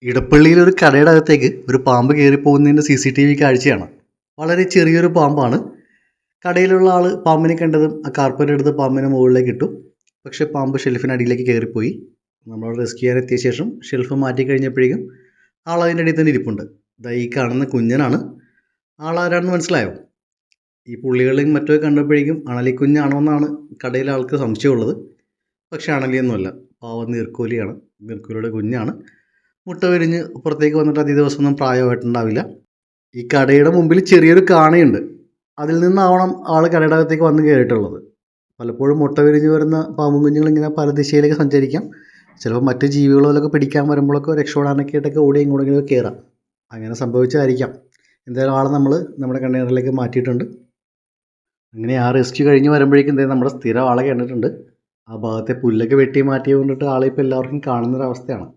ഇടപ്പള്ളിയിൽ ഒരു കടയുടെ അകത്തേക്ക് ഒരു പാമ്പ് കയറിപ്പോകുന്നതിൻ്റെ CCTV കാഴ്ചയാണ്. വളരെ ചെറിയൊരു പാമ്പാണ്. കടയിലുള്ള ആൾ പാമ്പിനെ കണ്ടതും ആ കാർപ്പറ്റ് എടുത്ത് പാമ്പിനെ മുകളിലേക്ക് ഇട്ടു. പക്ഷേ പാമ്പ് ഷെൽഫിനടിയിലേക്ക് കയറിപ്പോയി. നമ്മൾ റെസ്ക്യൂ ചെയ്യാൻ എത്തിയ ശേഷം ഷെൽഫ് മാറ്റി കഴിഞ്ഞപ്പോഴേക്കും ആൾ അതിൻ്റെ അടിയിൽ തന്നെ ഇരിപ്പുണ്ട്. ദാ ഈ കാണുന്ന കുഞ്ഞനാണ്. ആളാരാണെന്ന് മനസ്സിലായോ? ഈ പുള്ളികളെയും മറ്റൊക്കെ കണ്ടപ്പോഴേക്കും അണലിക്കുഞ്ഞാണോ എന്നാണ് കടയിലെ ആൾക്ക് സംശയമുള്ളത്. പക്ഷേ അണലിയൊന്നുമല്ല, പാവം നീർക്കോലിയാണ്. നീർക്കോലിയുടെ കുഞ്ഞാണ്. മുട്ട വിരിഞ്ഞ് പുറത്തേക്ക് വന്നിട്ട് അധിക ദിവസമൊന്നും പ്രായമായിട്ടുണ്ടാവില്ല. ഈ കടയുടെ മുമ്പിൽ ചെറിയൊരു കാണയുണ്ട്. അതിൽ നിന്നാവണം ആൾ കടയുടെ അകത്തേക്ക് വന്ന് കയറിയിട്ടുള്ളത്. പലപ്പോഴും മുട്ട വിരിഞ്ഞ് വരുന്ന പാമ്പും കുഞ്ഞുങ്ങളിങ്ങനെ പല ദിശയിലേക്ക് സഞ്ചരിക്കാം. ചിലപ്പോൾ മറ്റ് ജീവികളൊക്കെ പിടിക്കാൻ വരുമ്പോഴൊക്കെ രക്ഷപ്പെടാനൊക്കെ ആയിട്ടൊക്കെ ഓടി ഇങ്ങോട്ടെങ്കിലും കയറാം. അങ്ങനെ സംഭവിച്ചതായിരിക്കാം. എന്തായാലും ആളെ നമ്മൾ നമ്മുടെ കണ്ടെയ്നറിലേക്ക് മാറ്റിയിട്ടുണ്ട്. അങ്ങനെ ആ റെസ്ക്യൂ കഴിഞ്ഞ് വരുമ്പോഴേക്കും എന്തായാലും നമ്മുടെ സ്ഥിരം ആളെ കണ്ടിട്ടുണ്ട്. ആ ഭാഗത്തെ പുല്ലൊക്കെ വെട്ടി മാറ്റി കൊണ്ടിട്ട് ആളെ ഇപ്പോൾ എല്ലാവർക്കും കാണുന്നൊരവസ്ഥയാണ്.